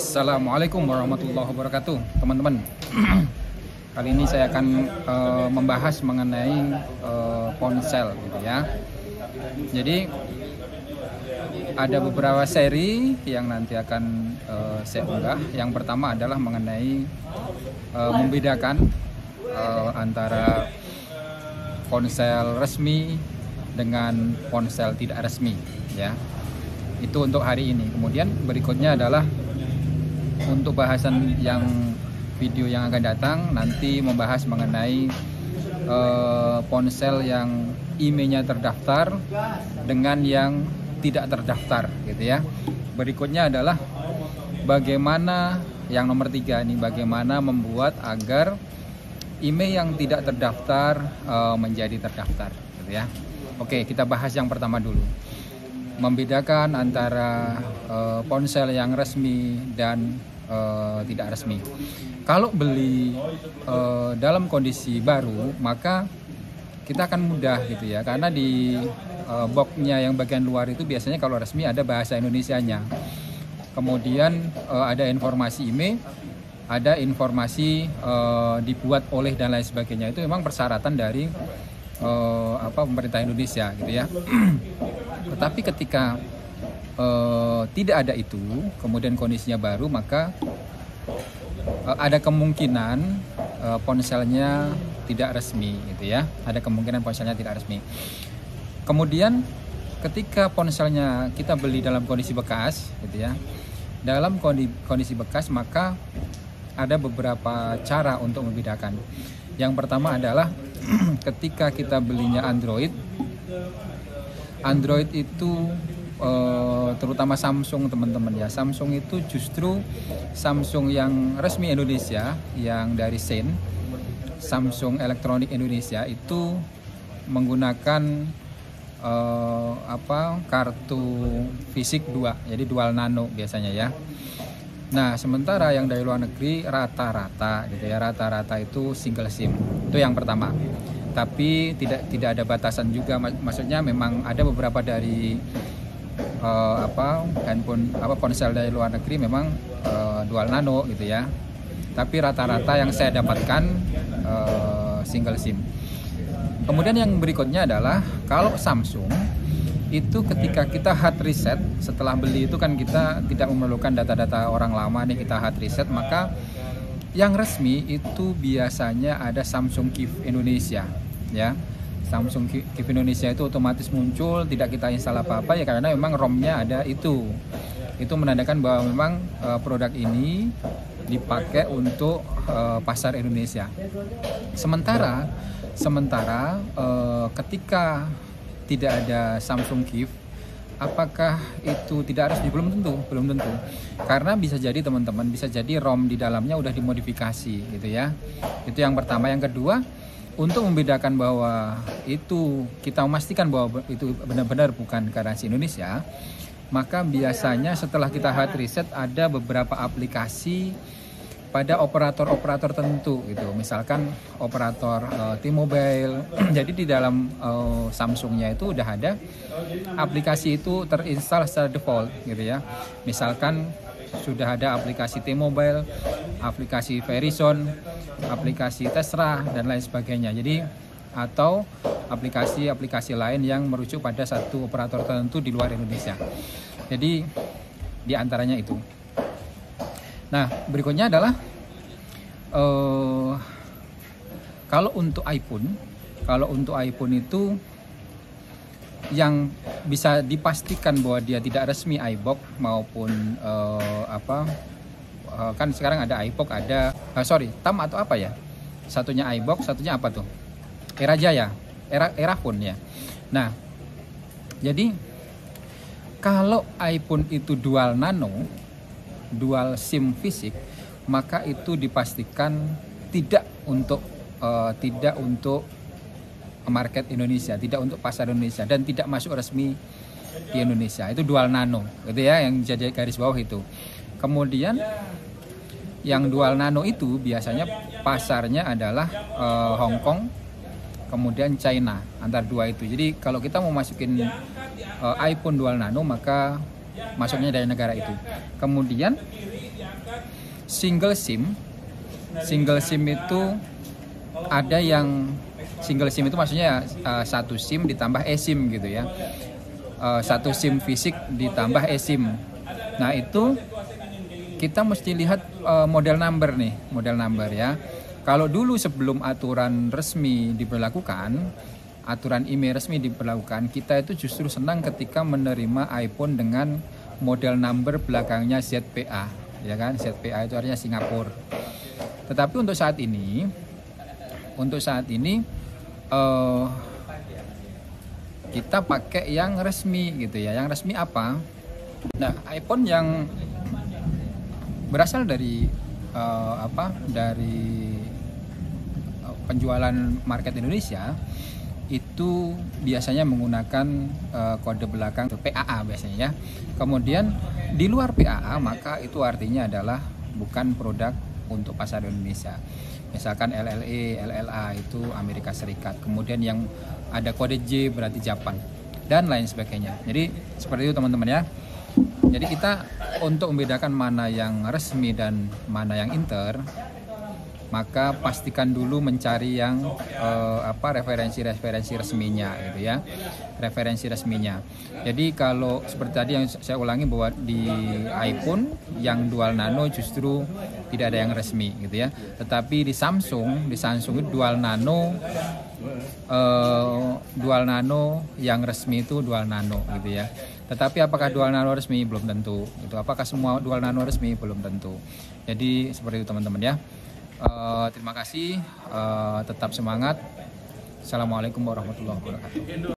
Assalamualaikum warahmatullahi wabarakatuh, teman-teman. Kali ini saya akan membahas mengenai ponsel, gitu ya. Jadi ada beberapa seri yang nanti akan saya unggah. Yang pertama adalah mengenai membedakan antara ponsel resmi dengan ponsel tidak resmi, ya. Itu untuk hari ini. Kemudian berikutnya adalah untuk bahasan yang video yang akan datang, nanti membahas mengenai ponsel yang IMEI-nya terdaftar dengan yang tidak terdaftar, gitu ya. Berikutnya adalah bagaimana yang nomor 3 ini, bagaimana membuat agar IMEI yang tidak terdaftar menjadi terdaftar, gitu ya. Oke, kita bahas yang pertama dulu. Membedakan antara ponsel yang resmi dan tidak resmi. Kalau beli dalam kondisi baru, maka kita akan mudah, gitu ya, karena di boxnya yang bagian luar itu biasanya kalau resmi ada bahasa Indonesianya. Kemudian ada informasi IMEI, ada informasi dibuat oleh dan lain sebagainya. Itu memang persyaratan dari pemerintah Indonesia, gitu ya. Tetapi ketika tidak ada itu, kemudian kondisinya baru, maka ada kemungkinan ponselnya tidak resmi, gitu ya. Ada kemungkinan ponselnya tidak resmi. Kemudian ketika ponselnya kita beli dalam kondisi bekas, gitu ya. Dalam kondisi bekas, maka ada beberapa cara untuk membedakan. Yang pertama adalah ketika kita belinya Android itu terutama Samsung, teman-teman ya. Samsung itu justru Samsung yang resmi Indonesia, yang dari SEN, Samsung Elektronik Indonesia, itu menggunakan kartu fisik 2, jadi dual nano biasanya ya. Nah, sementara yang dari luar negeri rata-rata, gitu ya, rata-rata itu single SIM. Itu yang pertama. Tapi tidak ada batasan juga, maksudnya memang ada beberapa dari ponsel dari luar negeri memang dual nano, gitu ya. Tapi rata-rata yang saya dapatkan single SIM. Kemudian yang berikutnya adalah kalau Samsung itu ketika kita hard reset setelah beli itu kan kita tidak memerlukan data-data orang lama nih, kita hard reset, maka yang resmi itu biasanya ada Samsung Keep Indonesia, ya. Samsung Keep Indonesia itu otomatis muncul, tidak kita install apa-apa ya, karena memang ROM-nya ada itu. Itu menandakan bahwa memang produk ini dipakai untuk pasar Indonesia. Sementara ketika tidak ada Samsung Keep, apakah itu tidak resmi? Belum tentu. Karena bisa jadi, teman-teman, bisa jadi ROM di dalamnya udah dimodifikasi, gitu ya. Itu yang pertama. Yang kedua, untuk membedakan bahwa itu kita memastikan bahwa itu benar-benar bukan garansi Indonesia, maka biasanya setelah kita hard reset ada beberapa aplikasi pada operator-operator tertentu, gitu. Misalkan operator T-Mobile. Jadi di dalam Samsungnya itu udah ada aplikasi itu terinstall secara default, gitu ya. Misalkan sudah ada aplikasi T-Mobile, aplikasi Verizon, aplikasi Telstra dan lain sebagainya. Jadi atau aplikasi-aplikasi lain yang merujuk pada satu operator tertentu di luar Indonesia. Jadi di antaranya itu. Nah, berikutnya adalah kalau untuk iPhone itu yang bisa dipastikan bahwa dia tidak resmi iBox maupun kan sekarang ada iBox, ada TAM atau apa ya? Satunya iBox, satunya apa tuh? Erajaya, Erafone ya. Nah, jadi kalau iPhone itu dual nano, dual SIM fisik, maka itu dipastikan tidak untuk market Indonesia, tidak untuk pasar Indonesia, dan tidak masuk resmi di Indonesia. Itu dual nano, gitu ya, yang jadi garis bawah itu. Kemudian yang dual nano itu biasanya pasarnya adalah Hong Kong, kemudian China, antara dua itu. Jadi kalau kita mau masukin iPhone dual nano, maka masuknya dari negara itu. Kemudian single SIM. Single SIM itu ada yang single SIM itu maksudnya satu SIM ditambah eSIM gitu ya. Satu SIM fisik ditambah eSIM. Nah itu kita mesti lihat model number nih, model number ya. Kalau dulu sebelum aturan resmi diberlakukan, aturan IMEI resmi diberlakukan, kita itu justru senang ketika menerima iPhone dengan model number belakangnya ZPA, ya kan? ZPA itu artinya Singapura. Tetapi untuk saat ini kita pakai yang resmi gitu ya. Yang resmi apa? Nah, iPhone yang berasal dari dari penjualan market Indonesia itu biasanya menggunakan kode belakang PAA biasanya ya. Kemudian di luar PAA maka itu artinya adalah bukan produk untuk pasar Indonesia. Misalkan LLE, LLA itu Amerika Serikat. Kemudian yang ada kode J berarti Jepang dan lain sebagainya. Jadi seperti itu teman-teman ya. Jadi kita untuk membedakan mana yang resmi dan mana yang inter, maka pastikan dulu mencari yang referensi resminya gitu ya. Referensi resminya. Jadi kalau seperti tadi yang saya ulangi bahwa di iPhone yang dual nano justru tidak ada yang resmi gitu ya. Tetapi di Samsung itu dual nano yang resmi itu dual nano gitu ya. Tetapi apakah dual nano resmi? Belum tentu. Itu apakah semua dual nano resmi? Belum tentu. Jadi seperti itu teman-teman ya. Terima kasih, tetap semangat. Assalamualaikum warahmatullahi wabarakatuh.